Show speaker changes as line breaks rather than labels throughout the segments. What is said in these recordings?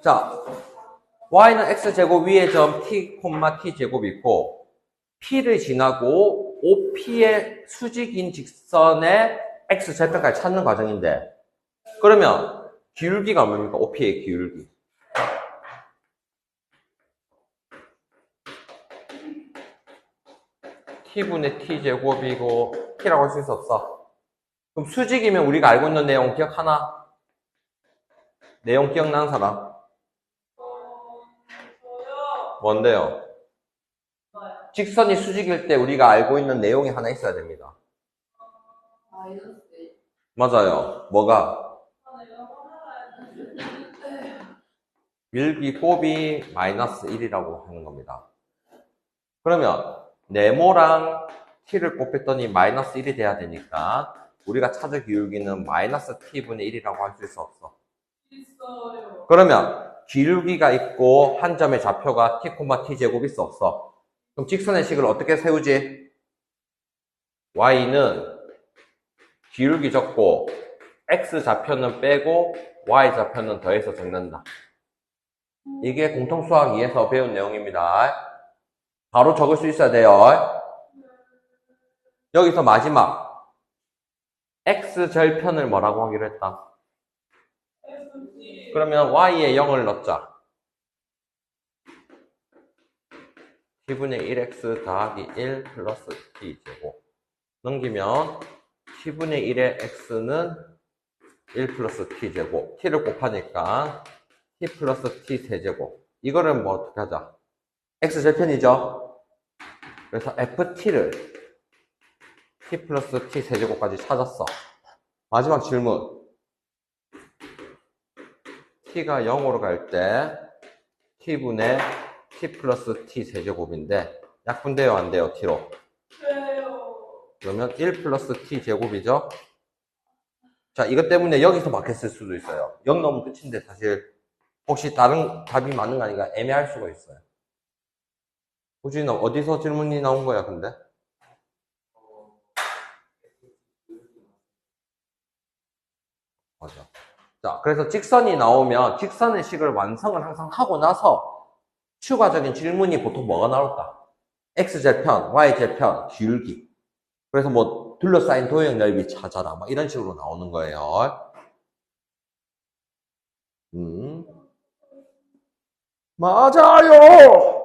자, y는 x제곱 위의 점 t, t제곱이 있고 p를 지나고 OP의 수직인 직선의 x절편까지 찾는 과정인데 그러면 기울기가 뭡니까? OP의 기울기. t분의 t제곱이고 t라고 할 수 없어. 그럼 수직이면 우리가 알고 있는 내용 기억하나? 내용 기억나는 사람? 뭔데요? 직선이 수직일 때 우리가 알고 있는 내용이 하나 있어야 됩니다. 맞아요. 뭐가? 밀기 곱이 마이너스 1이라고 하는 겁니다. 그러면 네모랑 t를 곱했더니 마이너스 1이 돼야 되니까 우리가 찾을 기울기는 마이너스 t분의 1이라고 할 수 없어. 그러면 기울기가 있고 한 점의 좌표가 t, t제곱이 있어 없어? 그럼 직선의 식을 어떻게 세우지? y는 기울기 적고 x 좌표는 빼고 y 좌표는 더해서 적는다. 이게 공통수학 2에서 배운 내용입니다. 바로 적을 수 있어야 돼요. 여기서 마지막 x절편을 뭐라고 하기로 했다? 그러면 y에 0을 넣자. t분의 1x 더하기 1 플러스 t제곱 넘기면 t분의 1의 x는 1 플러스 t제곱 t를 곱하니까 t 플러스 t 세제곱 이거를 뭐 어떻게 하자? x절편이죠? 그래서 ft를 t 플러스 t 세제곱까지 찾았어. 마지막 질문 t가 0으로 갈 때 t분의 t 플러스 t 세제곱인데 약분돼요 안 돼요 t로? 그러면 1 플러스 t 제곱이죠? 자 이것 때문에 여기서 막혔을 수도 있어요. 0 넣으면 끝인데 사실 혹시 다른 답이 맞는 거 아닌가 애매할 수가 있어요. 우진아 어디서 질문이 나온 거야 근데? 맞아. 자, 그래서 직선이 나오면 직선의 식을 완성을 항상 하고 나서 추가적인 질문이 보통 뭐가 나올까? x절편, y절편, 기울기. 그래서 뭐 둘러싸인 도형 넓이 찾아라. 막 이런 식으로 나오는 거예요. 맞아요!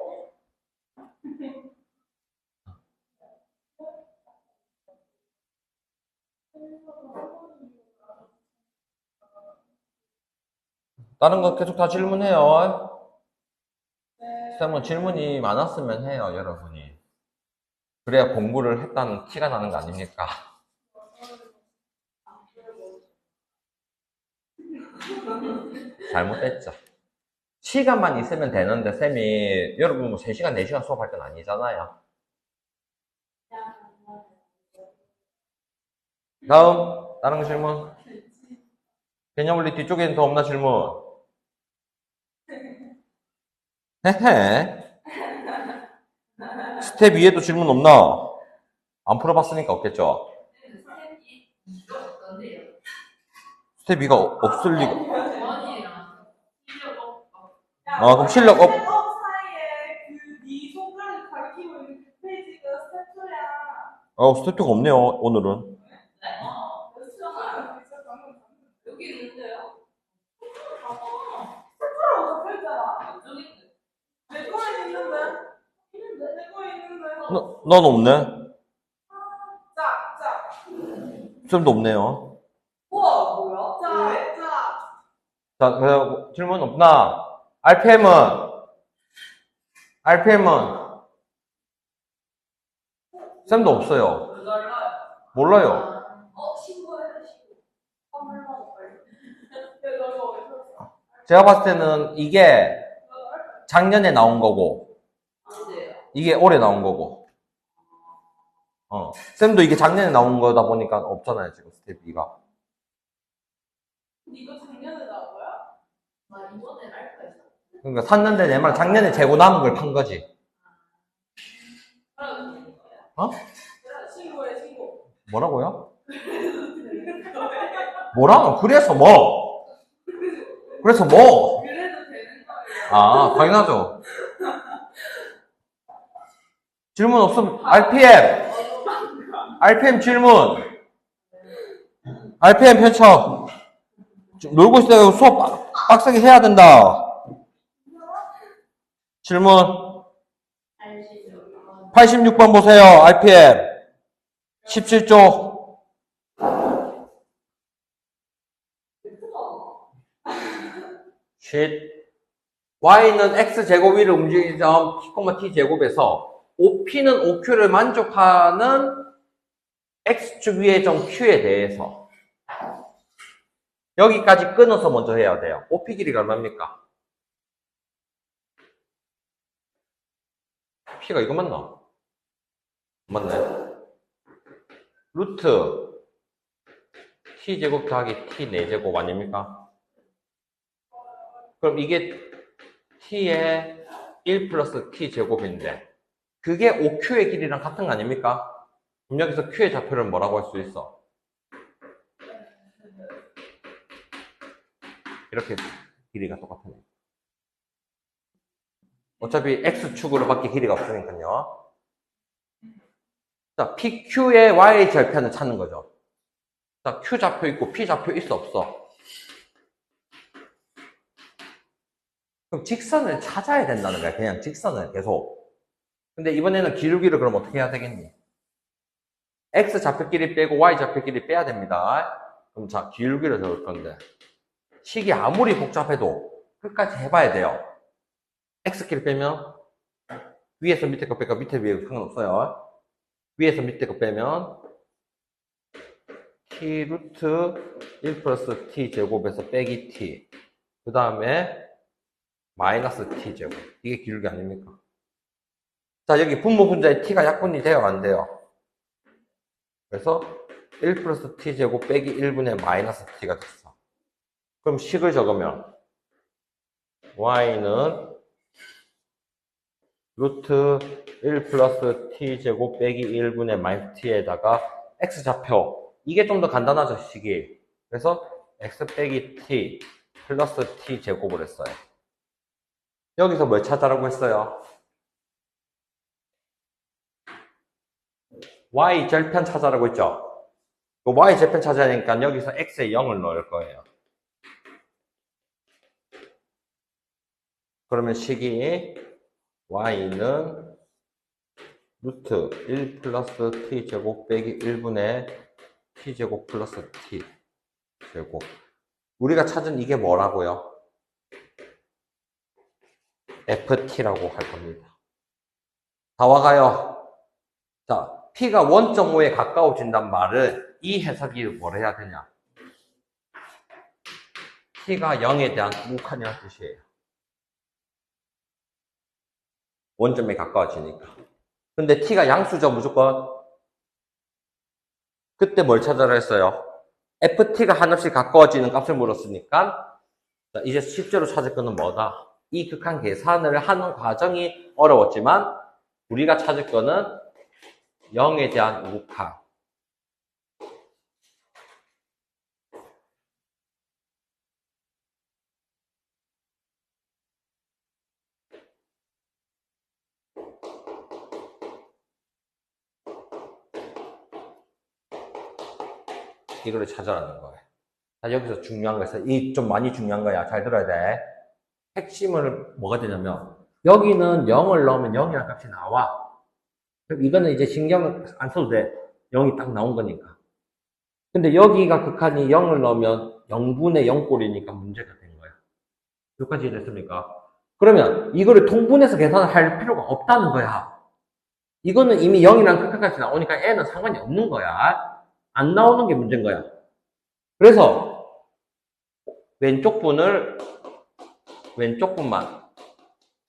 다른 거 계속 다 질문해요. 쌤은 질문이 많았으면 해요, 여러분이. 그래야 공부를 했다는 티가 나는 거 아닙니까? 잘못했죠. 시간만 있으면 되는데 쌤이 여러분 뭐 3시간, 4시간 수업할 건 아니잖아요. 다음 다른 질문. 개념원리 뒤쪽에는 더 없나 질문? 헤헤. 스텝 2에도 질문 없나? 안 풀어봤으니까 없겠죠? 스텝 2가 없을 리가. 아, 그럼 실력 업. 스텝 2가 없네요, 오늘은. 넌 없네. 쌤도 없네요.
뭐야?
자, 그래서 질문 없나? RPM은? 쌤도 없어요. 몰라요. 제가 봤을 때는 이게 작년에 나온 거고, 이게 올해 나온 거고. 쌤도 이게 작년에 나온 거다 보니까 없잖아요, 지금 스텝 2가.
이거 작년에 나온 거야? 나 이번에 알까 했어.
그러니까 샀는데 내 말 작년에 재고 남은 걸 판 거지.
신고해, 신고.
뭐라고요? 뭐라고? 그래서 뭐?
그래도 되는
아, 당연하죠. 질문 없으면 RPM. RPM 질문. RPM 펼쳐. 지금 놀고 있을 때 수업 빡세게 해야 된다. 질문. 86번 보세요. RPM. 17조. Y는 X제곱 위를 움직이는 점 T,T제곱에서 OP는 OQ를 만족하는 X축 위의 점 Q에 대해서 여기까지 끊어서 먼저 해야 돼요. OP 길이가 얼마입니까? P가 이거 맞나? 맞네. 루트 T제곱 더하기 T4제곱 아닙니까? 그럼 이게 T의 1 플러스 T제곱인데 그게 OQ의 길이랑 같은 거 아닙니까? 그럼 여기서 Q의 좌표를 뭐라고 할 수 있어? 이렇게 길이가 똑같네. 어차피 X축으로밖에 길이가 없으니까요. 자, PQ의 Y 절편을 찾는 거죠. 자, Q 좌표 있고 P 좌표 있어 없어? 그럼 직선을 찾아야 된다는 거야. 그냥 직선을 계속. 근데 이번에는 기울기를 그럼 어떻게 해야 되겠니? X 좌표끼리 빼고 Y 좌표끼리 빼야 됩니다. 그럼 자, 기울기를 적을 건데 식이 아무리 복잡해도 끝까지 해봐야 돼요. X끼리 빼면 위에서 밑에 거 빼고 밑에 위에 상관없어요. 위에서 밑에 거 빼면 T 루트 1 플러스 T 제곱에서 빼기 T 그 다음에 마이너스 T 제곱 이게 기울기 아닙니까? 자, 여기 분모 분자에 T가 약분이 돼요 안 돼요? 그래서 1 플러스 T 제곱 빼기 1분의 마이너스 T가 됐어. 그럼 식을 적으면 Y는 루트 1 플러스 T 제곱 빼기 1분의 마이너스 T에다가 X 좌표 이게 좀 더 간단하죠 식이. 그래서 X 빼기 T 플러스 T 제곱을 했어요. 여기서 뭘 찾아라고 했어요? Y 절편 찾아라고 했죠? 그 Y 절편 찾아야니까 여기서 X에 0을 넣을 거예요. 그러면 식이 Y는 루트 1 플러스 T제곱 빼기 1분의 T제곱 플러스 T제곱. 우리가 찾은 이게 뭐라고요? FT라고 할 겁니다. 다 와가요. 자, P가 1.5에 가까워진단 말은 이 해석이 뭘 해야 되냐? T가 0에 대한 우칸이라는 뜻이에요. 원점에 가까워지니까. 근데 T가 양수죠, 무조건. 그때 뭘 찾아라 했어요? FT가 한없이 가까워지는 값을 물었으니까, 자, 이제 실제로 찾을 거는 뭐다? 이 극한 계산을 하는 과정이 어려웠지만, 우리가 찾을 거는 0에 대한 우칸. 이거를 찾아라는 거예요. 자, 여기서 중요한 거 있어. 이 좀 많이 중요한 거야. 잘 들어야 돼. 핵심은 뭐가 되냐면, 여기는 0을 넣으면 0이라는 값이 나와. 그럼 이거는 이제 신경 안 써도 돼. 0이 딱 나온 거니까. 근데 여기가 극한이 0을 넣으면 0분의 0꼴이니까 문제가 된 거야. 여기까지 이해됐습니까? 그러면 이거를 통분해서 계산을 할 필요가 없다는 거야. 이거는 이미 0이랑 극한까지 나오니까 n은 상관이 없는 거야. 안 나오는 게 문제인 거야. 그래서 왼쪽 분만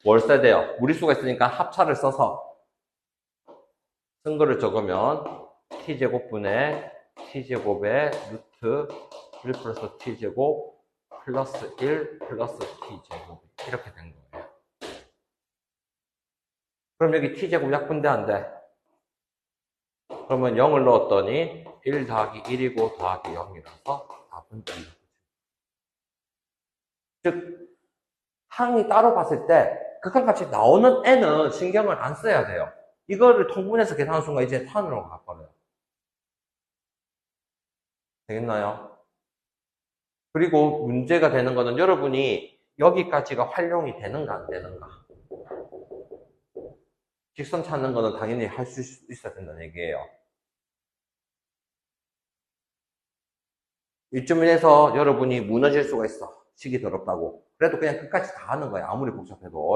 뭘 써야 돼요? 무리수가 있으니까 합차를 써서 쓴 거를 적으면 t제곱분의 t제곱의 루트 1 플러스 t제곱 플러스 1 플러스 t제곱 이렇게 된 거예요. 그럼 여기 t제곱 약분돼 안 돼? 그러면 0을 넣었더니 1 더하기 1이고 더하기 0이라서 답은 2. 즉 항이 따로 봤을 때 극한값이 나오는 n은 신경을 안 써야 돼요. 이거를 통분해서 계산하는 순간 이제 탄으로 가버려요. 되겠나요? 그리고 문제가 되는 거는 여러분이 여기까지가 활용이 되는가 안 되는가. 직선 찾는 거는 당연히 할 수 있어야 된다는 얘기예요. 이쯤에서 여러분이 무너질 수가 있어. 식이 더럽다고. 그래도 그냥 끝까지 다 하는 거야. 아무리 복잡해도.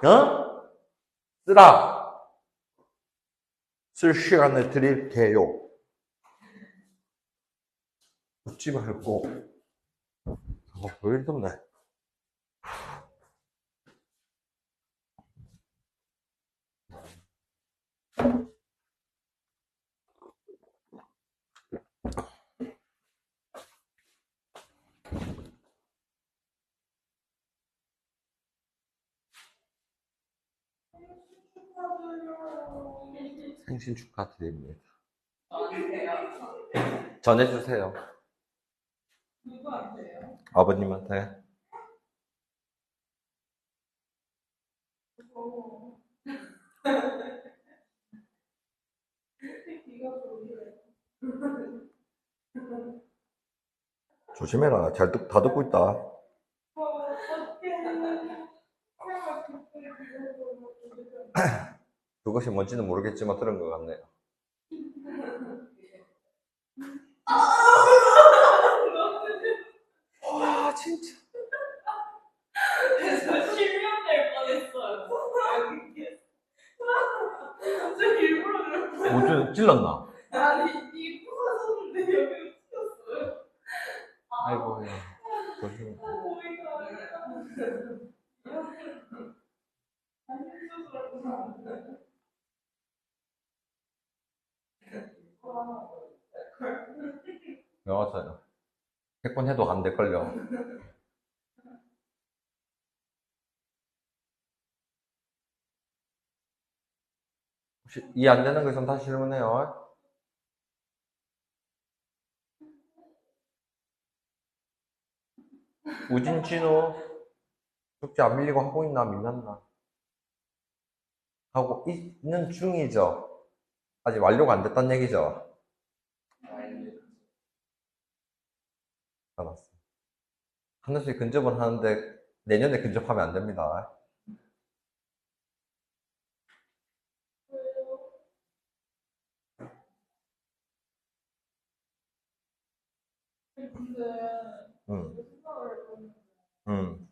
어? 쓰라. 쓸 시간을 드릴게요. 웃지 말고. 왜 이리 덥네. 생신 축하드립니다. 전해주세요.
누구한테요?
아버님한테.
이거 좋은데.
조심해라. 다 듣고 있다. 그것이 뭔지는 모르겠지만 들은 것 같네요. 와, 진짜.
저 실명 낼 뻔했어요. 진짜 일부러 그런 거예요.
뭐지? 찔렀나?
아니, 이 부서졌는데 여기로 튀었어요.
아이고, 야. 조심. 외웠어요. 100번 해도 안 될걸요. 혹시 이해 안 되는 거 있으면 다시 질문해요. 우진, 진우, 숙제 안 밀리고 하고 있나, 밀렸나? 하고 있는 중이죠. 아직 완료가 안 됐다는 얘기죠. 알았어. 하나씩 근접은 하는데 내년에 근접하면 안 됩니다.
근데
응,
생각을 해보면
응,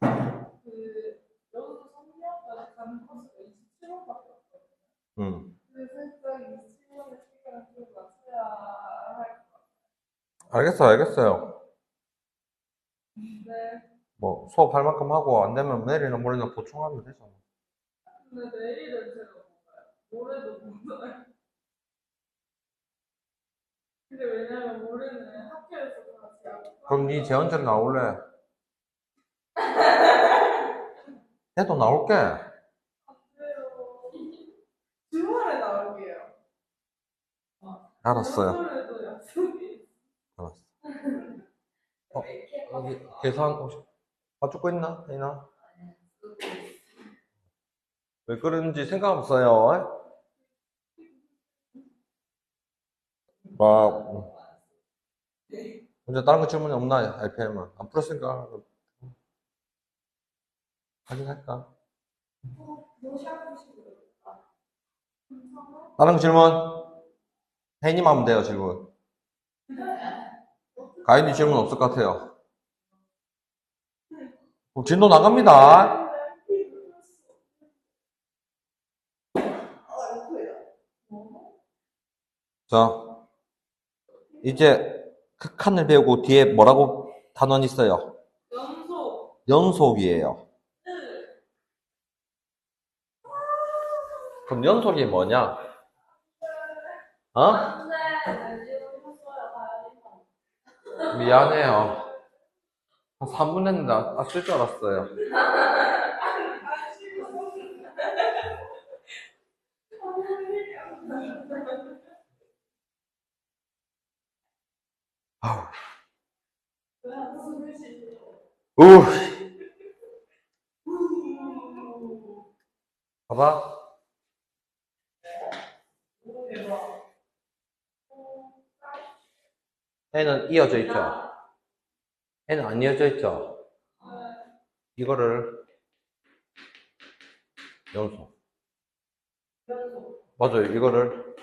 여기서 3년까지 가는 코스가 27원밖에 없거든요.
응.
근데 살짝 27원의 시간을 좀 맞춰야 할 것
알겠어요.
같은데.
뭐 수업할 만큼 하고 안 되면 내일이나 모레나 보충하면 되잖아.
근데 내일은 제가 몰라요. 모레도 몰라요. 근데 왜냐면 모레는 학교에서 다 제가
그럼 네 재원전 나올래? 해도 나올게.
안 돼요. 주말에 나올게요.
알았어요.
주말에도 약속이
알았어. 여기 계산 혹시 봐주고 있나? 이나? 왜 그런지 생각 없어요. 막 먼저 다른 거 질문이 없나? RPM은 안 풀었으니까 확인할까? 다른 거 질문? 혜인님 하면 돼요, 질문. 가인이 질문 없을 것 같아요. 그럼 진도 나갑니다. 자, 이제 극한을 배우고 뒤에 뭐라고 단원 있어요?
연속
연속이에요. 그럼 연속이 뭐냐? 어?
안돼. 지금 했어요. 가야지.
미안해요. 한 3분 했는데 쓸 줄 알았어요. 아우,
왜 한숨을 쉬세요?
우, 봐봐.
오, 대박.
N은 이어져 있죠? N은 안 이어져 있죠? 이거를 연속. 맞아요. 이거를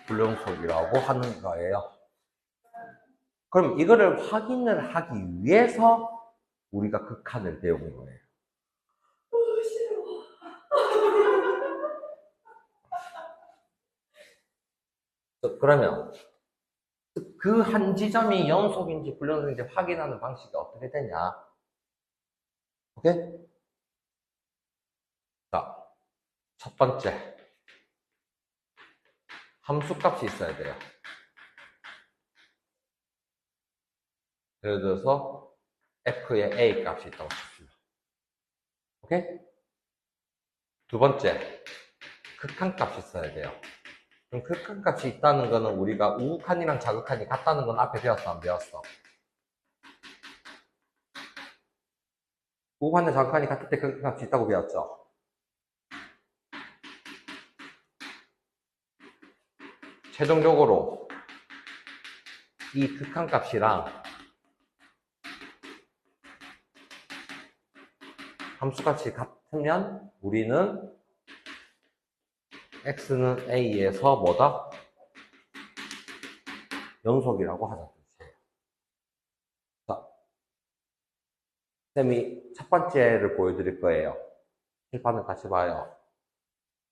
불연속이라고 하는 거예요. 그럼 이거를 확인을 하기 위해서 우리가 극한을 배운 거예요. 그러면 그 한 지점이 연속인지 불연속인지 확인하는 방식이 어떻게 되냐? 오케이? 자, 첫 번째. 함수값이 있어야 돼요. 예를 들어서 f의 a 값이 있다고 칩시다. 오케이? 두 번째. 극한값이 있어야 돼요. 그럼 극한값이 있다는 거는 우리가 우극한이랑 자극한이 같다는 건 앞에 배웠어, 안 배웠어? 우극한과 자극한이 같을 때 극한값이 있다고 배웠죠? 최종적으로 이 극한값이랑 함수값이 같으면 우리는 x는 a에서 뭐다? 연속이라고 하자는 뜻이에요. 자, 쌤이 첫 번째를 보여드릴 거예요. 칠판을 같이 봐요.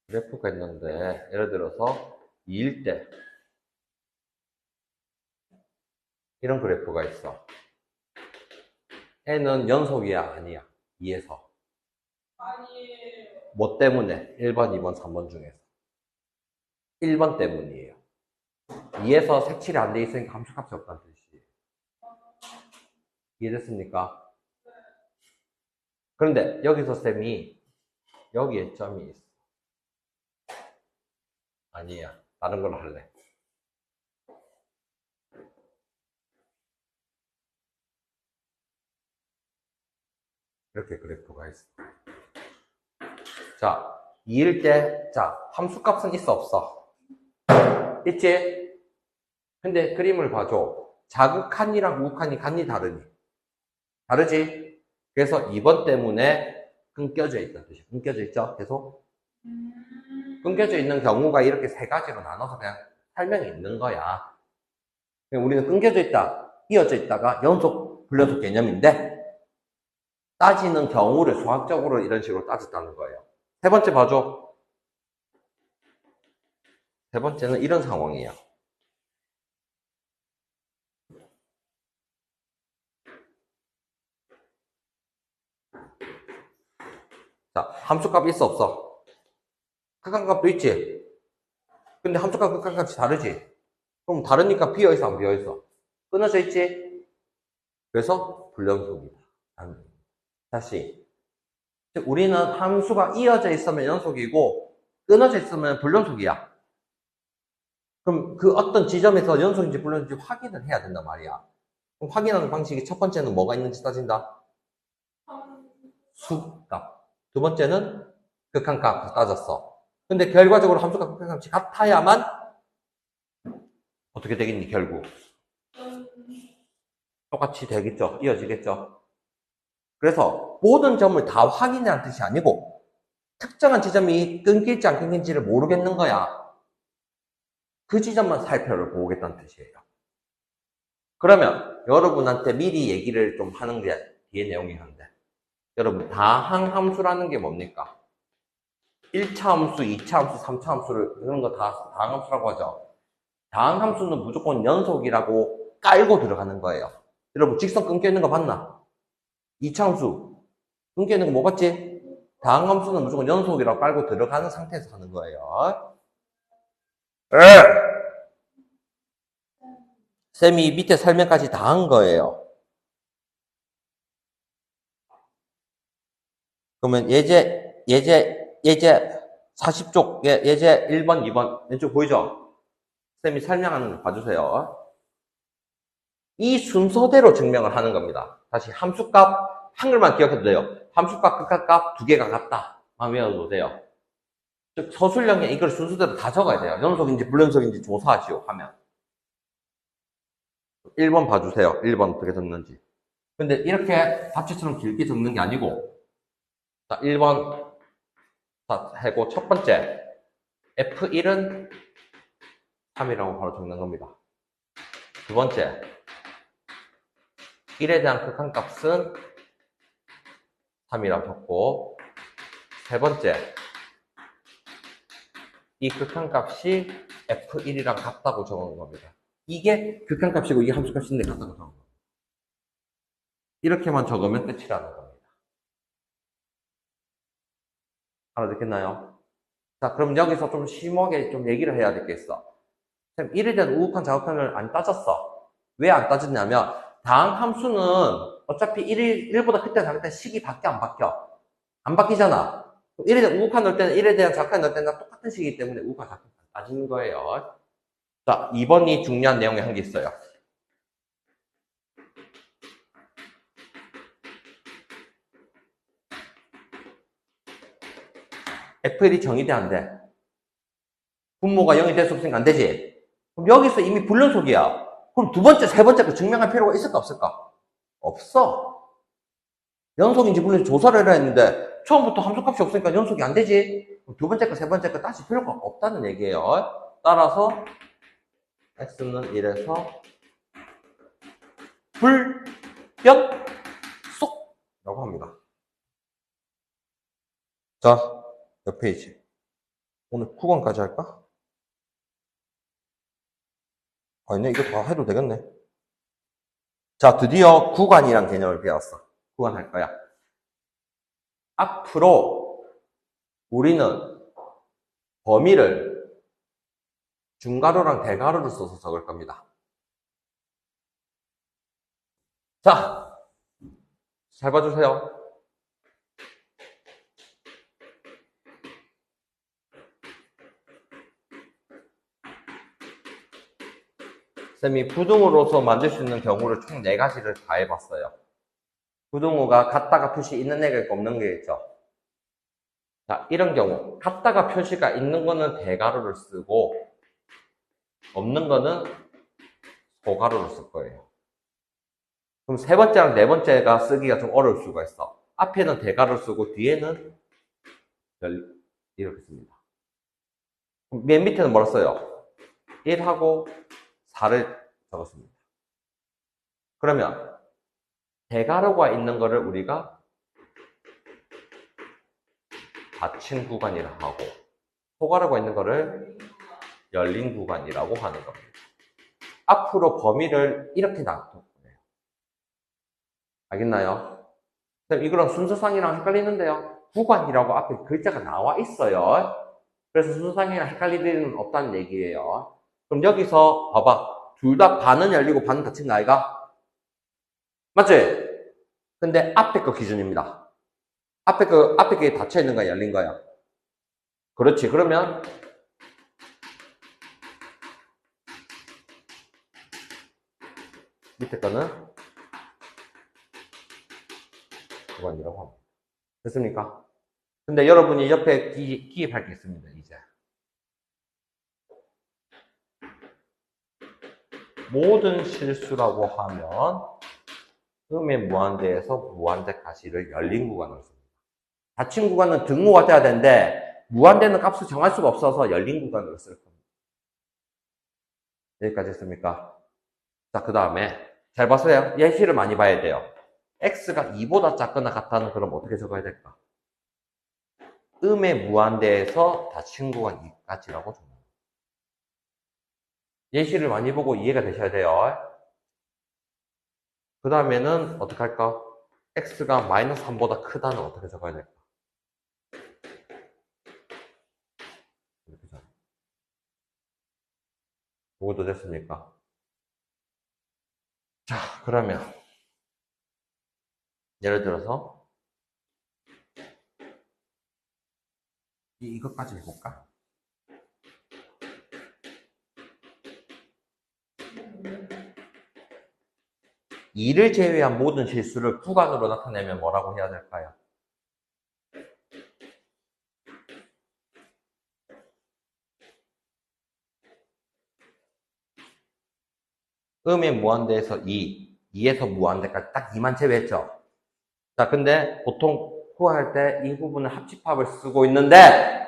그래프가 있는데 예를 들어서 2일 때 이런 그래프가 있어. n은 연속이야, 아니야? 2에서.
아니에요.
뭐 때문에? 1번, 2번, 3번 중에서. 1번 때문이에요. 2에서 색칠이 안 돼 있으니까 함수값이 없다는 뜻이에요. 이해됐습니까? 그런데 여기서 쌤이 여기에 점이 있어. 아니야. 다른 걸로 할래. 이렇게 그래프가 있어. 자, 2일 때, 자, 함수값은 있어, 없어? 있지? 근데 그림을 봐줘. 자극한이랑 우극한이 간이 다르니? 다르지? 그래서 2번 때문에 끊겨져 있다는 뜻이야. 끊겨져 있죠? 계속? 끊겨져 있는 경우가 이렇게 세 가지로 나눠서 그냥 설명이 있는 거야. 우리는 끊겨져 있다, 이어져 있다가 연속, 불연속 개념인데 따지는 경우를 수학적으로 이런 식으로 따졌다는 거예요. 세 번째 봐줘. 세 번째는 이런 상황이에요. 자, 함수값 있어, 없어? 극한값도 있지? 근데 함수값, 극한값이 다르지? 그럼 다르니까 비어있어, 안 비어있어? 끊어져 있지? 그래서 불연속이다. 다시. 우리는 함수가 이어져 있으면 연속이고 끊어져 있으면 불연속이야. 그럼 그 어떤 지점에서 연속인지 불연속인지 확인을 해야 된단 말이야. 그럼 확인하는 방식이 첫 번째는 뭐가 있는지 따진다? 수값. 두 번째는 극한값 따졌어. 근데 결과적으로 함수값, 극한값이 같아야만 어떻게 되겠니, 결국? 똑같이 되겠죠? 이어지겠죠? 그래서 모든 점을 다 확인하는 뜻이 아니고 특정한 지점이 끊길지 안 끊길지를 모르겠는 거야. 그 지점만 살펴보겠다는 뜻이에요. 그러면 여러분한테 미리 얘기를 좀 하는 게 뒤에 내용이 있는데, 여러분 다항함수라는 게 뭡니까? 1차 함수, 2차 함수, 3차 함수를 그런 거 다 다항함수라고 하죠. 다항함수는 무조건 연속이라고 깔고 들어가는 거예요. 여러분 직선 끊겨 있는 거 봤나? 2차 함수 끊겨 있는 거 뭐 봤지? 다항함수는 무조건 연속이라고 깔고 들어가는 상태에서 하는 거예요. 쌤이 밑에 설명까지 다 한 거예요. 그러면 예제 40쪽, 예제 1번, 2번, 왼쪽 보이죠? 쌤이 설명하는 거 봐주세요. 이 순서대로 증명을 하는 겁니다. 다시 함수값 한글만 기억해도 돼요. 함수값, 극한값 두 개가 같다. 외워도 돼요. 즉 서술형에 이걸 순서대로 다 적어야 돼요. 연속인지 불연속인지 조사하시오 하면. 1번 봐주세요. 1번 어떻게 적는지. 근데 이렇게 답지처럼 길게 적는 게 아니고, 자, 1번 하고 첫 번째 F1은 3이라고 바로 적는 겁니다. 두 번째 1에 대한 극한값은 3이라고 적고, 세 번째 이 극한값이 F1이랑 같다고 적은 겁니다. 이게 극한값이고 이게 함수값인데 같다고 적은 겁니다. 이렇게만 적으면 끝이라는 겁니다. 알아듣겠나요? 자, 그럼 여기서 좀 심오하게 좀 얘기를 해야 되겠어. 쌤, 1에 대한 우극한 자극한을 안 따졌어. 왜 안 따졌냐면 다항 함수는 어차피 1보다 크다 작을 때 식이 바뀌어 안 바뀌어? 안 바뀌잖아. 1에 대한 우극한 넣을 때는 1에 대한 자극한 넣을 때는 똑같은 식이기 때문에 우극한 자극한 안 따지는 거예요. 자, 2번이 중요한 내용이 한 게 있어요. F1이 정의돼 안 돼? 분모가 0이 될 수 없으니까 안 되지? 그럼 여기서 이미 불연속이야. 그럼 두 번째, 세 번째 거 증명할 필요가 있을까 없을까? 없어. 연속인지 불연속인지 조사를 해라 했는데 처음부터 함수값이 없으니까 연속이 안 되지? 그럼 두 번째 거, 세 번째 거 따질 필요가 없다는 얘기예요. 따라서 x는 1에서 불연속라고 합니다. 자, 몇 페이지? 오늘 9권까지 할까? 아니네, 이거 다 해도 되겠네. 자, 드디어 구간이란 개념을 배웠어. 구간 할 거야. 앞으로 우리는 범위를 중괄호랑 대괄호를 써서 적을 겁니다. 자, 잘 봐주세요. 쌤이 부등호로서 만들 수 있는 경우를 총 4가지를 다 해봤어요. 부등호가 같다가 표시 있는 애가 있고 없는 게 있죠. 자, 이런 경우 같다가 표시가 있는 거는 대괄호를 쓰고 없는 거는 소괄호를 쓸 거예요. 그럼 세 번째랑 네 번째가 쓰기가 좀 어려울 수가 있어. 앞에는 대괄호를 쓰고 뒤에는 이렇게 씁니다. 맨 밑에는 뭐라 써요? 1하고 4를 적었습니다. 그러면 대괄호가 있는 거를 우리가 닫힌 구간이라 하고 소괄호가 있는 거를 열린 구간이라고 하는 겁니다. 앞으로 범위를 이렇게 놔둘 거예요. 알겠나요? 이거랑 순서상이랑 헷갈리는데요. 구간이라고 앞에 글자가 나와 있어요. 그래서 순서상이랑 헷갈릴 일은 없다는 얘기예요. 그럼 여기서 봐봐. 둘 다 반은 열리고 반은 닫힌 거 아이가? 맞지? 근데 앞에 거 기준입니다. 앞에 게 닫혀 있는 거야, 열린 거야? 그렇지. 그러면 밑에 거는 구간이라고 합니다. 됐습니까? 근데 여러분이 옆에 기입할 게 있습니다, 이제. 모든 실수라고 하면 음의 무한대에서 무한대 가시를 열린 구간으로 씁니다. 닫힌 구간은 등호가 돼야 되는데 무한대는 값을 정할 수가 없어서 열린 구간으로 쓸 겁니다. 여기까지 했습니까? 자, 그 다음에 잘 봤어요. 예시를 많이 봐야 돼요. x가 2보다 작거나 같다는 그럼 어떻게 적어야 될까? 음의 무한대에서 닫힌 구간 2까지라고 적는 거예요. 예시를 많이 보고 이해가 되셔야 돼요. 그 다음에는 어떻게 할까? x가 마이너스 3보다 크다는 어떻게 적어야 될까? 이렇게 적어요. 이것도 됐습니까? 자, 그러면 예를 들어서 이것까지 해볼까? 2를 제외한 모든 실수를 구간으로 나타내면 뭐라고 해야 될까요? 음의 무한대에서 2에서 무한대까지 딱 2만 제외했죠. 자, 근데 보통 구할 때 이 부분은 합집합을 쓰고 있는데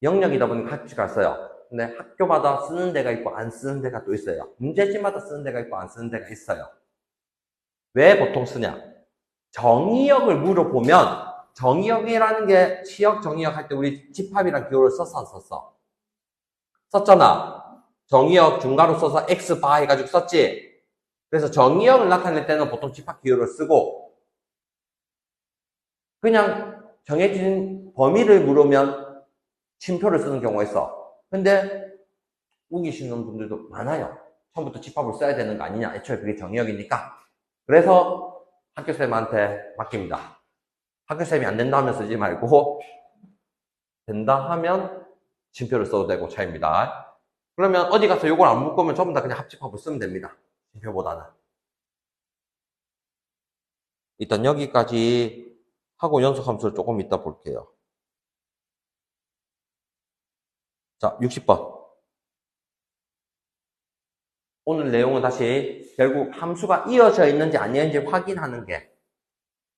영역이다 보니 같이 갔어요. 근데 학교마다 쓰는 데가 있고 안 쓰는 데가 또 있어요. 문제집마다 쓰는 데가 있고 안 쓰는 데가 있어요. 왜 보통 쓰냐? 정의역을 물어보면 정의역이라는 게 시역 정의역 할 때 우리 집합이랑 기호를 썼어 안 썼어? 썼잖아. 정의역 중괄호 써서 x 바 해가지고 썼지. 그래서 정의역을 나타낼 때는 보통 집합 기호를 쓰고 그냥 정해진 범위를 물으면 쉼표를 쓰는 경우가 있어. 근데 우기시는 분들도 많아요. 처음부터 집합을 써야 되는 거 아니냐. 애초에 그게 정의역이니까. 그래서 학교쌤한테 맡깁니다. 학교쌤이 안 된다 하면 쓰지 말고 된다 하면 쉼표를 써도 되고 차이입니다. 그러면 어디 가서 이걸 안 묶으면 전부 다 그냥 합집합을 쓰면 됩니다. 쉼표보다는. 일단 여기까지 하고 연속 함수를 조금 이따 볼게요. 자, 60번. 오늘 내용은 다시 결국 함수가 이어져 있는지 안 이어졌는지 확인하는 게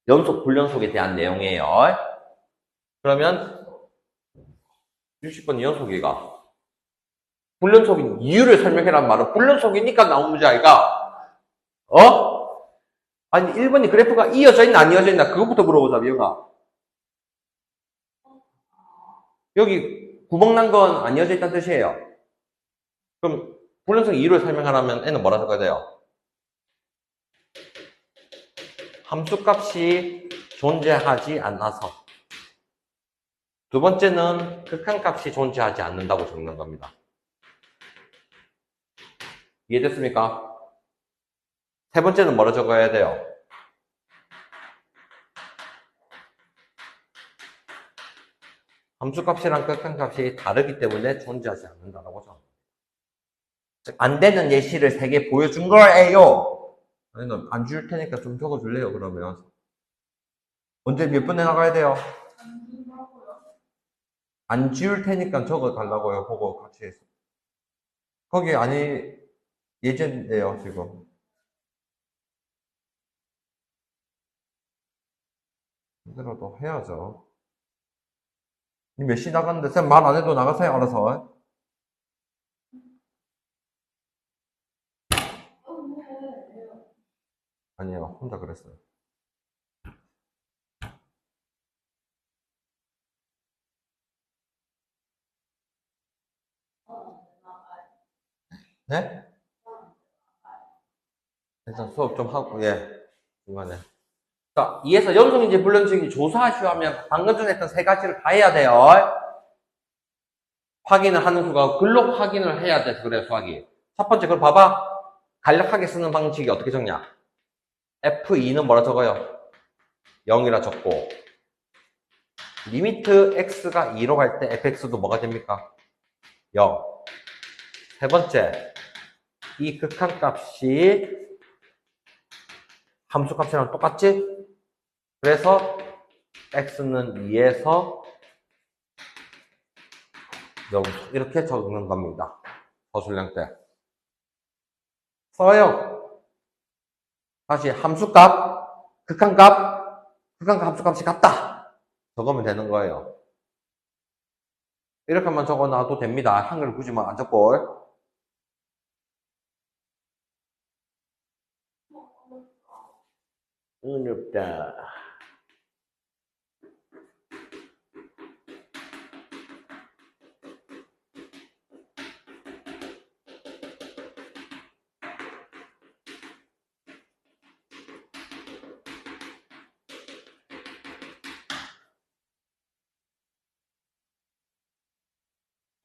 연속, 불연속에 대한 내용이에요. 그러면 60번 연속이가 불연속인 이유를 설명해란 말은 불연속이니까 나온 문제 아이가? 어? 아니 1번이 그래프가 이어져 있나 안 이어져 있나 그것부터 물어보자 미영아. 여기 구멍 난 건 안 이어져 있다는 뜻이에요. 그럼 불연속 이유를 설명하려면 N은 뭐라 적어야 돼요? 함수값이 존재하지 않아서. 두 번째는 극한값이 존재하지 않는다고 적는 겁니다. 이해됐습니까? 세 번째는 뭐라 적어야 돼요? 함수값이랑 극한값이 다르기 때문에 존재하지 않는다라고 적는 겁니다. 즉, 안 되는 예시를 3개 보여준 거예요. 아니, 안 줄 테니까 좀 적어줄래요, 그러면? 언제 몇 번에 나가야 돼요? 안 지울 테니까 적어달라고요, 보고 같이 해서. 거기 아니, 예제인데요, 지금. 이대로도 해야죠. 몇 시 나갔는데, 쌤 말 안 해도 나가세요, 알아서. 아니요, 혼자 그랬어요. 네? 일단 수업 좀 하고, 예. 중간에. 자, 2에서 연속인지 불연속인지 조사하시오 하면 방금 전에 했던 3가지를 다 해야 돼요. 확인을 하는 수가 글로 확인을 해야 돼서 그래요, 수학이. 첫 번째, 그럼 봐봐. 간략하게 쓰는 방식이 어떻게 적냐? F2는 뭐라 적어요? 0이라 적고, 리미트 x가 2로 갈 때 fx도 뭐가 됩니까? 0. 세 번째, 이 극한값이 함수값이랑 똑같지? 그래서 x는 2에서 0 이렇게 적는 겁니다. 서술형 때. 써요. 다시 함수값, 극한값, 함수값이 같다. 적으면 되는 거예요. 이렇게만 적어놔도 됩니다. 한글 굳이 뭐 안 적고. 어렵다.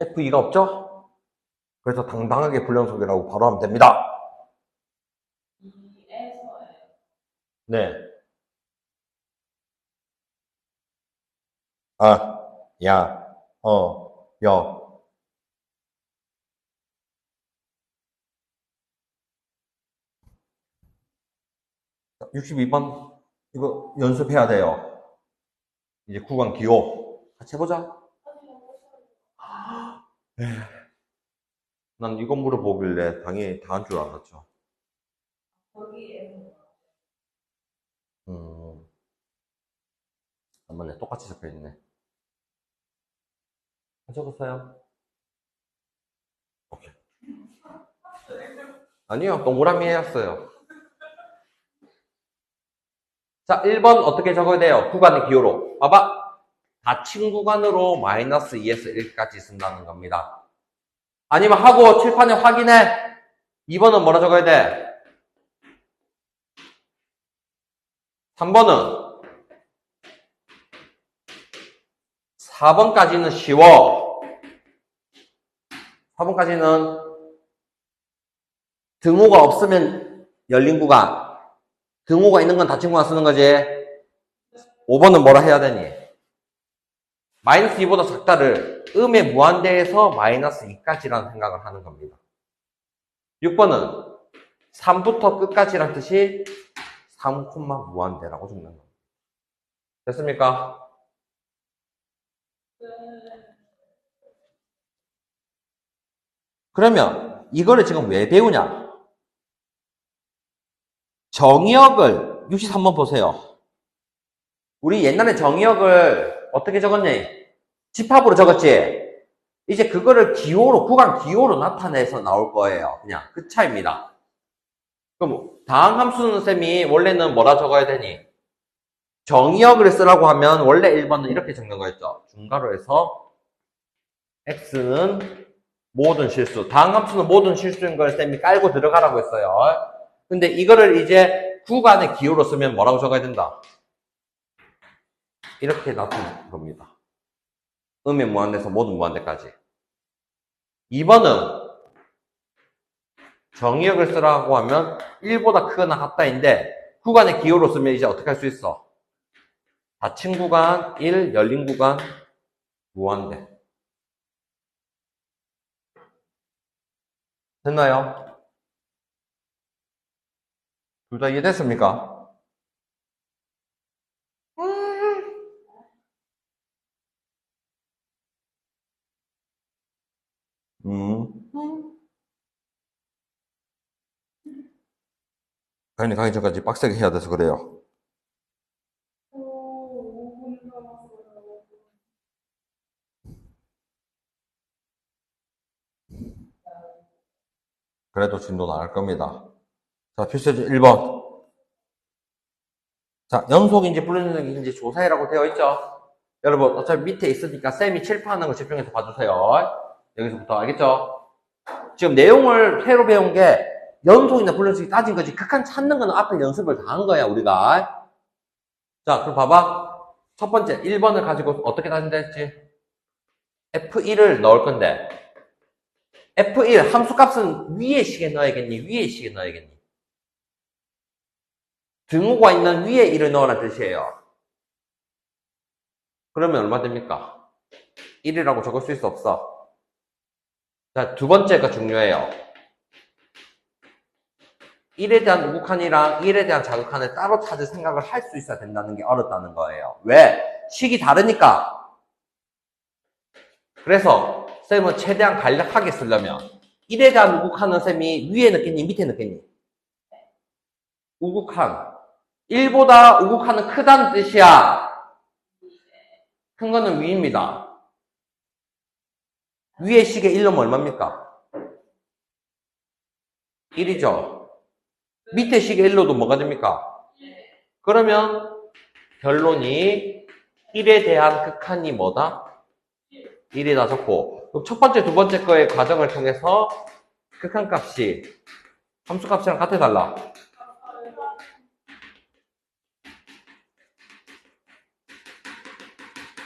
F2가 없죠? 그래서 당당하게 불량속이라고 바로 하면 됩니다.
2에서의
네. 아, 야, 여. 62번 이거 연습해야 돼요. 이제 구간 기호 같이 해보자. 난 이거 물어보길래 당연히 다 한 줄 알았죠.
거기에
안 맞네. 똑같이 적혀있네. 적었어요? 오케이. 아니요, 동그라미 해였어요. 자, 1번 어떻게 적어야 돼요? 구간의 기호로. 봐봐. 닫힌 구간으로 마이너스 2에서 1까지 쓴다는 겁니다. 아니면 하고 칠판에 확인해. 2번은 뭐라 적어야 돼? 3번은 4번까지는 쉬워. 4번까지는 등호가 없으면 열린 구간, 등호가 있는 건 닫힌 구간 쓰는 거지. 5번은 뭐라 해야 되니? 마이너스 2보다 작다를 음의 무한대에서 마이너스 2까지라는 생각을 하는 겁니다. 6번은 3부터 끝까지란 뜻이 3, 무한대라고 적는 겁니다. 됐습니까? 그러면 이거를 지금 왜 배우냐? 정의역을 63번 보세요. 우리 옛날에 정의역을 어떻게 적었니? 집합으로 적었지? 이제 그거를 기호로, 구간 기호로 나타내서 나올 거예요. 그냥 그 차이입니다. 그럼 다항 함수는 쌤이 원래는 뭐라 적어야 되니? 정의역을 쓰라고 하면 원래 1번은 이렇게 적는 거였죠. 중괄호 해서 x는 모든 실수. 다항 함수는 모든 실수인 걸 쌤이 깔고 들어가라고 했어요. 근데 이거를 이제 구간의 기호로 쓰면 뭐라고 적어야 된다? 이렇게 나타낸 겁니다. 음의 무한대에서 모든 무한대까지. 2번은 정의역을 쓰라고 하면 1보다 크거나 같다인데 구간의 기호로 쓰면 이제 어떻게 할 수 있어? 닫힌 구간 1, 열린 구간 무한대. 됐나요? 둘 다 이해됐습니까? 가기 전까지 빡세게 해야 돼서 그래요.
5분 남았어요.
그래도 진도 나갈 겁니다. 자, 필수제 1번. 자, 연속인지 불연속인지 조사해라고 되어 있죠? 여러분, 어차피 밑에 있으니까 쌤이 칠판하는 거 집중해서 봐주세요. 여기서부터 알겠죠? 지금 내용을 새로 배운 게 연속이나 불연속이 따진 거지. 극한 찾는 거는 앞에 연습을 다 한 거야, 우리가. 자, 그럼 봐봐. 첫 번째, 1번을 가지고 어떻게 따진다 했지? F1을 넣을 건데, F1 함수값은 위에 식에 넣어야겠니? 위에 식에 넣어야겠니? 등호가 있는 위에 1을 넣으라는 뜻이에요. 그러면 얼마 됩니까? 1이라고 적을 수 있어, 없어? 자, 두 번째가 중요해요. 1에 대한 우극한이랑 1에 대한 자극한을 따로 찾을 생각을 할 수 있어야 된다는 게 어렵다는 거예요. 왜? 식이 다르니까. 그래서 쌤은 최대한 간략하게 쓰려면 1에 대한 우극한은 쌤이 위에 넣겠니? 밑에 넣겠니? 우극한. 1보다 우극한은 크다는 뜻이야. 큰 거는 위입니다. 위에 식의 1 넣으면 얼마입니까? 1이죠. 밑에 식의 1로도 뭐가 됩니까? 그러면 결론이 1에 대한 극한이 뭐다? 1이다 적고, 그럼 첫 번째, 두 번째 거의 과정을 통해서 극한 값이 함수 값이랑 같아 달라?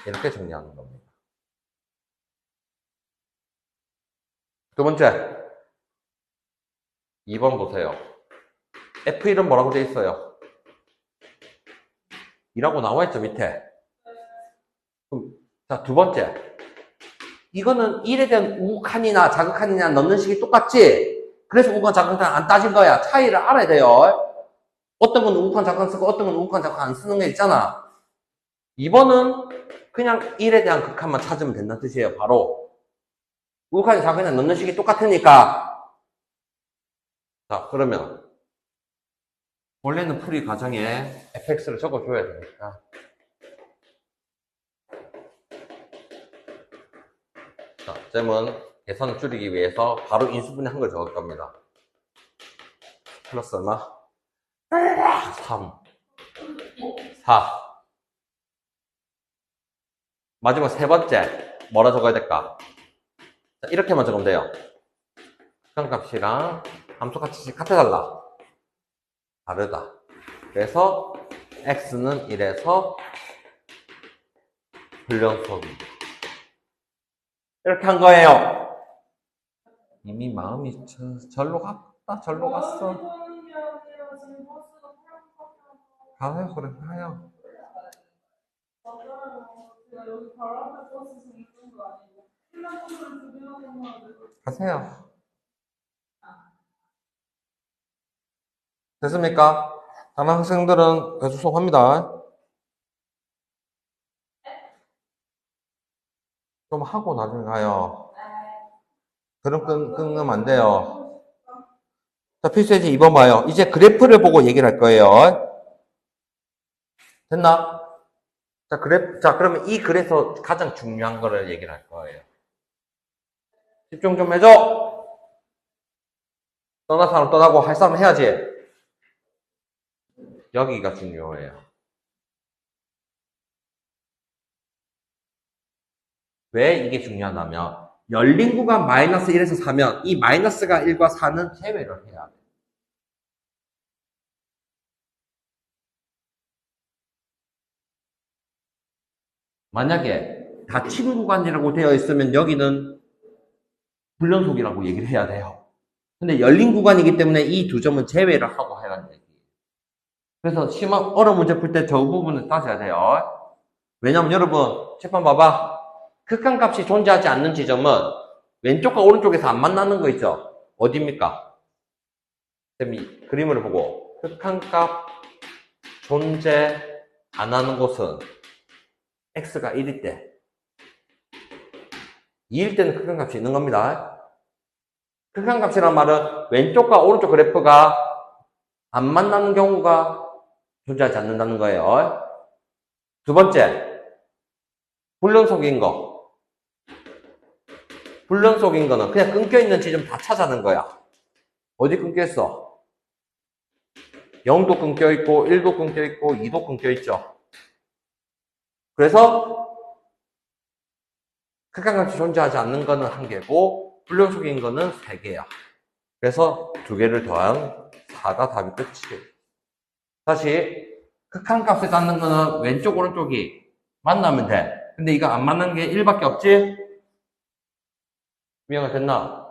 이렇게 정리하는 겁니다. 두 번째, 2번 보세요. F1은 뭐라고 돼 있어요? 2라고 나와 있죠, 밑에. 그럼, 자, 두 번째. 이거는 1에 대한 우극한이나 자극한이나 넣는 식이 똑같지? 그래서 우극한, 자극한 안 따진 거야. 차이를 알아야 돼요. 어떤 건 우극한 잠깐 쓰고 어떤 건 우극한 잠깐 안 쓰는 게 있잖아. 2번은 그냥 1에 대한 극한만 찾으면 된다는 뜻이에요. 바로 우극한 잠깐에 넣는 식이 똑같으니까. 자, 그러면 원래는 풀이 과정에 fx를 적어줘야 되니까. 자, 쌤은 계산을 줄이기 위해서 바로 인수분해 한 걸 적을 겁니다. 플러스 얼마? 3, 4. 마지막 세 번째, 뭐라 적어야 될까? 자, 이렇게만 적으면 돼요. 극한값이랑 함수값이 같아달라. 다르다. 그래서 x는 1에서 불연속이. 이렇게 한 거예요. 이미 마음이 절로 갔다, 절로 갔어.
이거는 게 아니라 지금 버스가 파란색이라서.
가요, 그래, 가요.
맞아요. 제가 여기 바로 앞에 버스 지금 있는 거 아니고. 신랑 버스를 두 개나 건너는데.
가세요. 됐습니까? 다른 학생들은 계속 수업합니다. 좀 하고 나중에 가요. 그럼 끊으면 안 돼요. 자, 필수예제 2번 봐요. 이제 그래프를 보고 얘기를 할 거예요. 됐나? 자, 그러면 이 글에서 가장 중요한 거를 얘기를 할 거예요. 집중 좀 해줘! 떠날 사람 떠나고 할 사람 해야지. 여기가 중요해요. 왜 이게 중요하냐면, 열린 구간 마이너스 1에서 4면 이 마이너스가 1과 4는 제외를 해야 돼. 만약에 닫힌 구간이라고 되어 있으면 여기는 불연속이라고 얘기를 해야 돼요. 근데 열린 구간이기 때문에 이 두 점은 제외를 하고 해라는 얘기예요. 그래서 심한 어려운 문제 풀 때 저 부분을 따져야 돼요. 왜냐면 여러분 책판 봐봐. 극한값이 존재하지 않는 지점은 왼쪽과 오른쪽에서 안 만나는 거 있죠? 어디입니까? 쌤이 그림을 보고 극한값 존재 안 하는 곳은 x가 1일 때 2일 때는 극한값이 있는 겁니다. 극한값이란 말은 왼쪽과 오른쪽 그래프가 안 만나는 경우가 존재하지 않는다는 거예요. 두 번째, 불연속인 거. 불연속인 거는 그냥 끊겨있는 지점 다 찾아낸 거야. 어디 끊겨있어? 0도 끊겨있고 1도 끊겨있고 2도 끊겨있죠. 그래서 극한값이 존재하지 않는 거는 한 개고 불연속인 거는 세 개야. 그래서 두 개를 더한 4가 답이 끝이에요. 다시 극한값에 닿는 거는 왼쪽 오른쪽이 만나면 돼. 근데 이거 안 맞는 게 1밖에 없지? 이해가 됐나?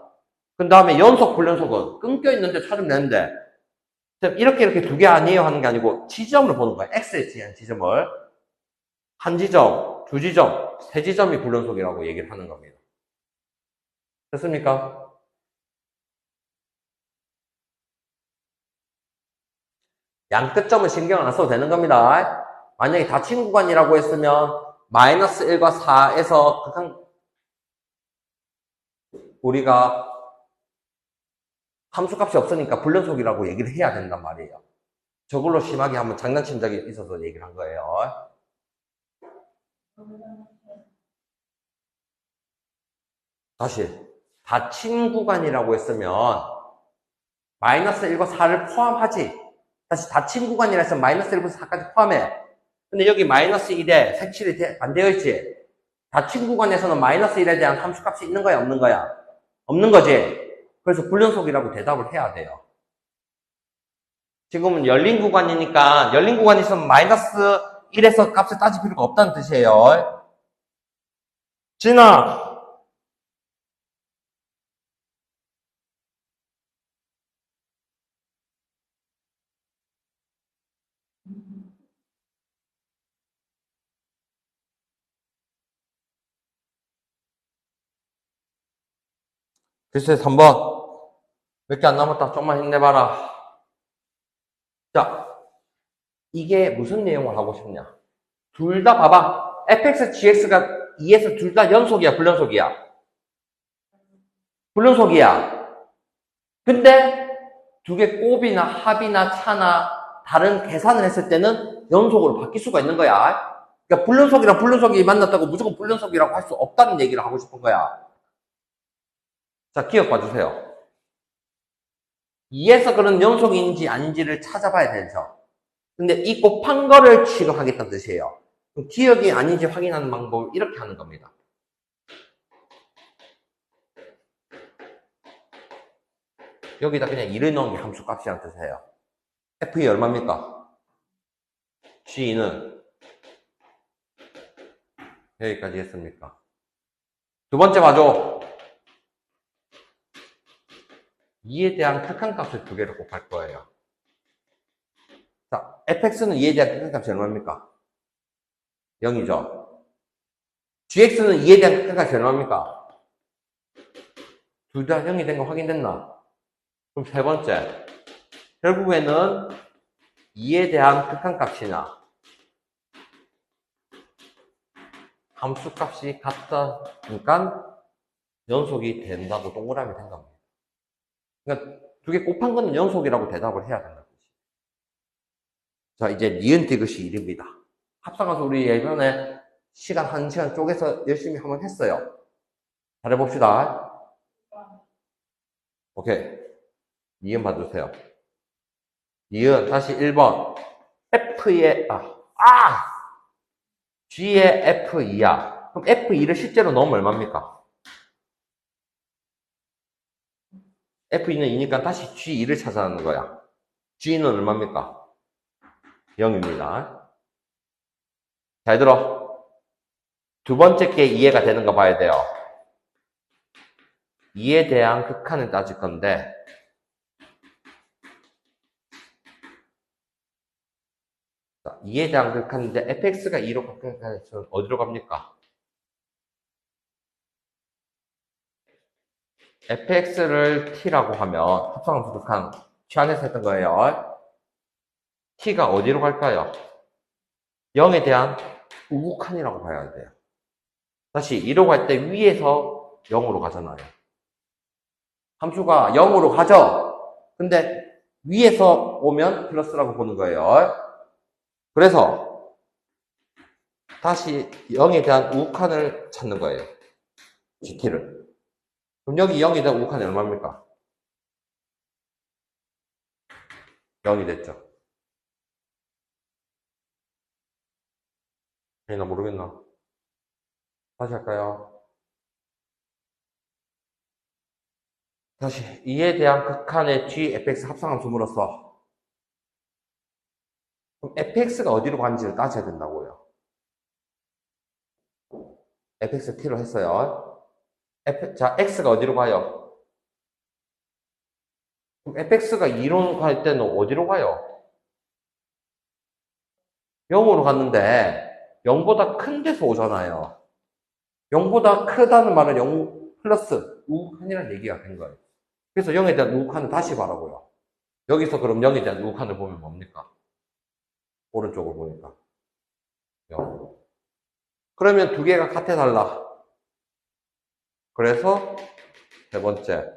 그 다음에 연속 불연속은 끊겨 있는데 찾으면 되는데 이렇게 두 개 아니에요 하는 게 아니고 지점을 보는 거야. X에 대한 지점을. 한 지점, 두 지점, 세 지점이 불연속이라고 얘기를 하는 겁니다. 됐습니까? 양 끝점은 신경 안 써도 되는 겁니다. 만약에 닫힌 구간이라고 했으면 마이너스 1과 4에서 우리가 함수값이 없으니까 불연속이라고 얘기를 해야 된단 말이에요. 저걸로 심하게 한번 장난친 적이 있어서 얘기를 한 거예요. 다시 닫힌 구간이라고 했으면 마이너스 1과 4를 포함하지. 다시 닫힌 구간이라 했으면 마이너스 1부터 4까지 포함해. 근데 여기 마이너스 1에 색칠이 안 되어 있지. 닫힌 구간에서는 마이너스 1에 대한 함수값이 있는 거야 없는 거야? 없는 거지. 그래서 불연속이라고 대답을 해야 돼요. 지금은 열린 구간이니까 열린 구간이 있으면 마이너스 1에서 값을 따질 필요가 없다는 뜻이에요. 진아! 글쎄 3번 몇 개 안 남았다. 좀만 힘내봐라. 자, 이게 무슨 내용을 하고 싶냐? 둘 다 봐봐. fx, gx가 2에서 둘 다 연속이야, 불연속이야? 불연속이야. 근데 두 개 곱이나 합이나 차나 다른 계산을 했을 때는 연속으로 바뀔 수가 있는 거야. 그러니까 불연속이랑 불연속이 만났다고 무조건 불연속이라고 할 수 없다는 얘기를 하고 싶은 거야. 자, 기억 봐주세요. 2에서 그런 연속인지 아닌지를 찾아봐야 되죠. 근데 이 곱한 거를 취급하겠다는 뜻이에요. 그럼 기억이 아닌지 확인하는 방법을 이렇게 하는 겁니다. 여기다 그냥 1을 넣은 게 함수값이라는 뜻이에요. F2 얼마입니까? G는 여기까지 했습니까? 두 번째 봐줘. 2에 대한 극한값을 두 개를 곱할 거예요. 자, fx는 2에 대한 극한값이 얼마입니까? 0이죠. gx는 2에 대한 극한값이 얼마입니까? 둘 다 0이 된 거 확인됐나? 그럼 세 번째. 결국에는 2에 대한 극한값이나 함수값이 같다니까 연속이 된다고 동그라미 된 겁니다. 그러니까 두 개 곱한 거는 연속이라고 대답을 해야 된다. 자, 이제 니은 디귿이 1입니다. 합성함수 우리 예전에 시간 1시간 쪼개서 열심히 한번 했어요. 잘해봅시다. 오케이. 니은 봐주세요. 니은 다시 1번. F의 G의 F2야. 그럼 F2를 실제로 넣으면 얼마입니까? F2는 2니까 다시 G2를 찾아내는 거야. G는 얼마입니까? 0입니다. 잘 들어. 두 번째 게 이해가 되는 거 봐야 돼요. 2에 대한 극한을 따질 건데, 자, 2에 대한 극한인데, fx가 2로 극한해서 어디로 갑니까? fx를 t라고 하면, 합성함수 극한, 취안에서 했던 거예요. t가 어디로 갈까요? 0에 대한 우극한이라고 봐야 돼요. 다시 2로 갈 때 위에서 0으로 가잖아요. 함수가 0으로 가죠? 근데 위에서 오면 플러스라고 보는 거예요. 그래서 다시 0에 대한 우극한을 찾는 거예요. GT를. 그럼 여기 0에 대한 우극한이 얼마입니까? 0이 됐죠. 나 모르겠나? 다시 할까요? 다시 2에 대한 극한의 g, fx 합성함수물었어. 그럼 fx가 어디로 간지를 따져야 된다고요. fx t로 했어요. 자, x가 어디로 가요? 그럼 fx가 2로 갈 때는 어디로 가요? 0으로 갔는데 0보다 큰 데서 오잖아요. 0보다 크다는 말은 0 플러스 우극한이라는 얘기가 된 거예요. 그래서 0에 대한 우극한을 다시 바라고요. 여기서 그럼 0에 대한 우극한을 보면 뭡니까? 오른쪽을 보니까 0. 그러면 두 개가 같아 달라. 그래서 세 번째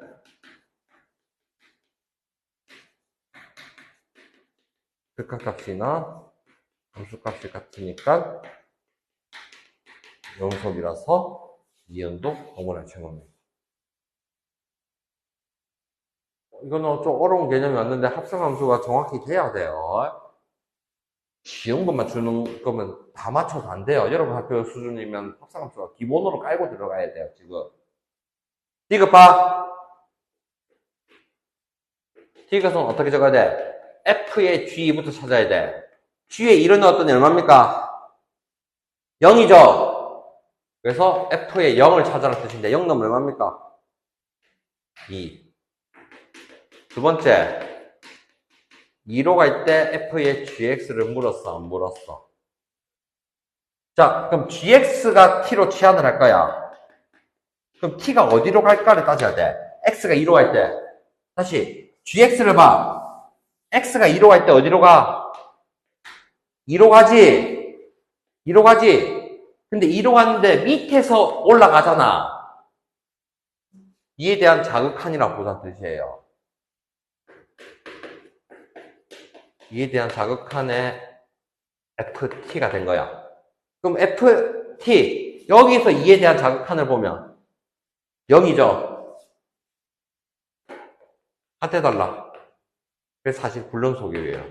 극한값이나 함수값이 같으니까 연속이라서 이연도 어머나 최고입니다. 이거는 좀 어려운 개념이 왔는데 합성함수가 정확히 돼야 돼요. 쉬운 것만 주는 거면 다 맞춰도 안 돼요. 여러분 학교 수준이면 합성함수가 기본으로 깔고 들어가야 돼요. 지금 디귿 봐. 디귿은 어떻게 적어야 돼? F의 G2부터 찾아야 돼. G의 1을 넣었더니 얼마입니까? 0이죠? 그래서 F의 0을 찾아라 뜻인데 0 넣으면 얼마입니까? 2. 두 번째 2로 갈 때 F의 GX를 물었어 안 물었어? 자, 그럼 GX가 T로 치환을 할 거야. 그럼 T가 어디로 갈까를 따져야 돼. X가 2로 갈 때. 다시 GX를 봐. X가 2로 갈 때 어디로 가? 2로 가지. 2로 가지. 근데 2로 갔는데 밑에서 올라가잖아. 이에 대한 자극한이라고 보자는 뜻이에요. 이에 대한 자극한의 FT가 된 거야. 그럼 FT, 여기서 이에 대한 자극한을 보면 0이죠. 합해달라. 그래서 사실 불연속이에요.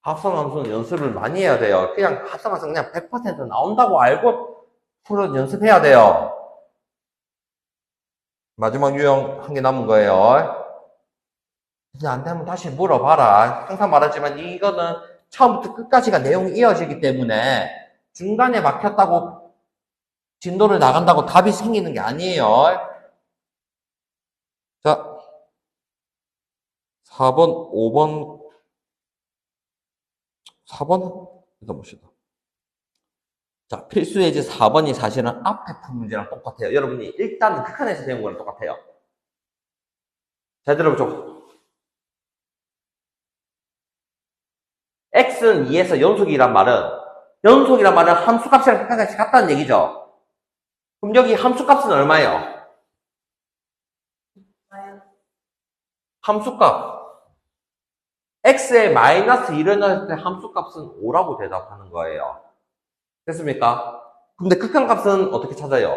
합성함수는 연습을 많이 해야 돼요. 그냥 합성함수 그냥 100% 나온다고 알고 풀어 연습해야 돼요. 마지막 유형 한 개 남은 거예요. 이제 안 되면 다시 물어봐라. 항상 말하지만 이거는 처음부터 끝까지가 내용이 이어지기 때문에 중간에 막혔다고 진도를 나간다고 답이 생기는 게 아니에요. 자, 4번, 5번, 4번? 일단 봅시다. 자, 필수 예제 4번이 사실은 앞에 푼 문제랑 똑같아요. 여러분이 일단 극한에서 배운 거랑 똑같아요. 잘 들어보죠. x는 2에서 연속이란 말은 함수값이랑 극한값이 같다는 얘기죠. 그럼 여기 함수값은 얼마예요? 함수값. x에 마이너스 1을 넣었을 때 함수값은 5라고 대답하는 거예요. 됐습니까? 근데 극한값은 어떻게 찾아요?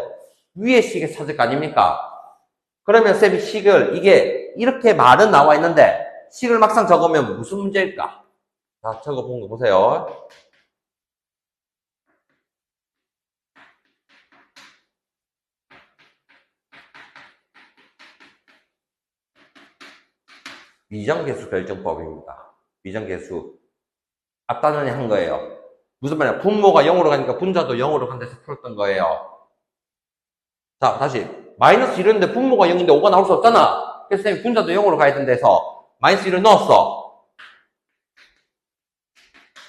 위에 식에 찾을 거 아닙니까? 그러면 쌤이 식을, 이게 이렇게 말은 나와 있는데 식을 막상 적으면 무슨 문제일까? 자, 적어본 거 보세요. 미정계수 결정법입니다. 미정계수. 앞단원이 한 거예요. 무슨 말이야? 분모가 0으로 가니까 분자도 0으로 간다해서 풀었던 거예요. 자, 다시. 마이너스 1인데 분모가 0인데 5가 나올 수 없잖아. 그래서 쌤이 분자도 0으로 가야 된다해서 마이너스 1을 넣었어.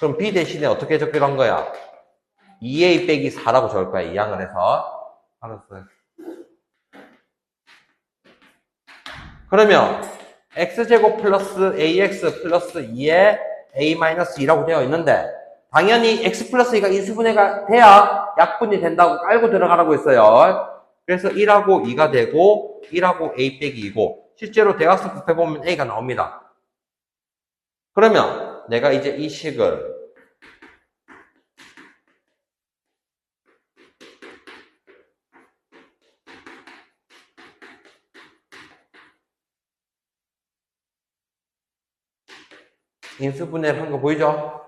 그럼 B 대신에 어떻게 적기로 한 거야? 2A 빼기 4라고 적을 거야. 이항을 해서. 알았어요. 그러면 x제곱 플러스 ax 플러스 2에 a-2라고 되어 있는데 당연히 x 플러스 2가 인수분해가 돼야 약분이 된다고 알고 들어가라고 했어요. 그래서 1하고 2가 되고 1하고 a 빼기 2고 실제로 대각선 곱해보면 a가 나옵니다. 그러면 내가 이제 이 식을 인수분해를 한 거 보이죠?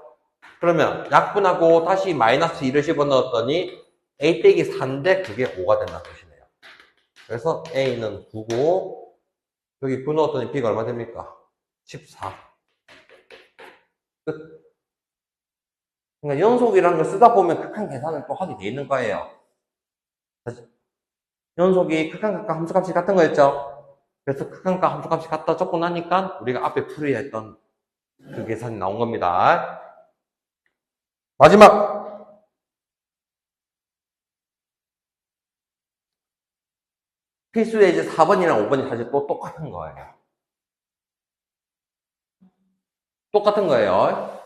그러면 약분하고 다시 마이너스 2를 집어넣었더니 a 빼기 4인데 그게 5가 된다는 뜻이네요. 그래서 a는 9고 여기 9 넣었더니 b가 얼마 됩니까? 14. 끝. 그러니까 연속이라는 걸 쓰다 보면 극한 계산을 또 하게 돼 있는 거예요. 연속이 극한값과 함수값이 같은 거였죠? 그래서 극한값, 함수값이 같다 적고 나니까 우리가 앞에 풀이야 했던 그 계산이 나온 겁니다. 마지막 필수의 이제 4번이랑 5번이 사실 또 똑같은 거예요. 똑같은 거예요.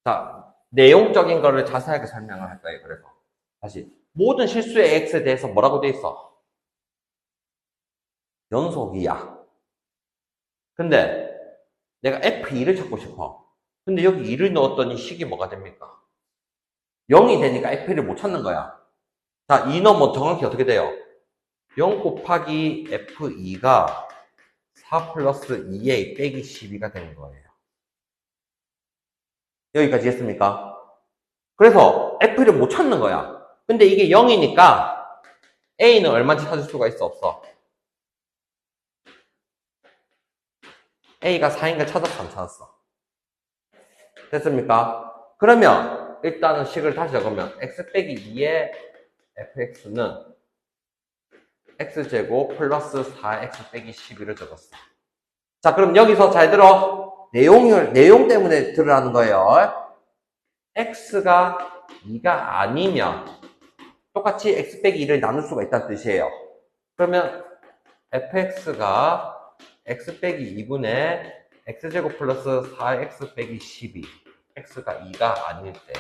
자, 내용적인 거를 자세하게 설명을 할 거예요. 그래서 다시 모든 실수의 x에 대해서 뭐라고 돼 있어? 연속이야. 근데 내가 f2를 찾고 싶어. 근데 여기 2를 넣었더니 식이 뭐가 됩니까? 0이 되니까 f1을 못 찾는 거야. 자, 2 넣으면 정확히 어떻게 돼요? 0 곱하기 f2가 4 플러스 2a 빼기 12가 되는 거예요. 여기까지 했습니까? 그래서 f를 못 찾는 거야. 근데 이게 0이니까 a는 얼마인지 찾을 수가 있어? 없어? a가 4인가 찾았어? 안 찾았어? 됐습니까? 그러면 일단은 식을 다시 적으면 x 빼기 2의 fx는 x제곱 플러스 4x 빼기 12를 적었어. 자, 그럼 여기서 잘 들어. 내용 때문에 들으라는 거예요. x가 2가 아니면 똑같이 x 빼기 2를 나눌 수가 있다는 뜻이에요. 그러면 fx가 x 빼기 2분의 x제곱 플러스 4x 빼기 12 x가 2가 아닐 때.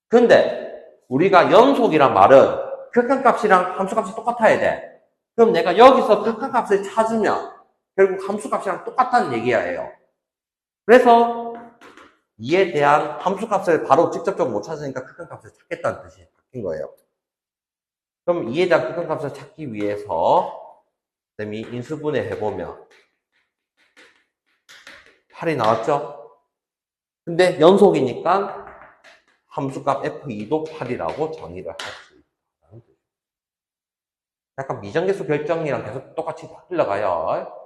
근데 우리가 연속이란 말은 극한값이랑 함수값이 똑같아야 돼. 그럼 내가 여기서 극한값을 찾으면 결국 함수값이랑 똑같다는 얘기예요. 그래서 이에 대한 함수값을 바로 직접적으로 못 찾으니까 극한값을 찾겠다는 뜻이 바뀐 거예요. 그럼 이에 대한 극한값을 찾기 위해서 쌤이 인수분해 해보면 8이 나왔죠? 근데 연속이니까 함수값 F2도 8이라고 정의를 할 수 있다는 뜻이에요. 약간 미정계수 결정이랑 계속 똑같이 흘러가요.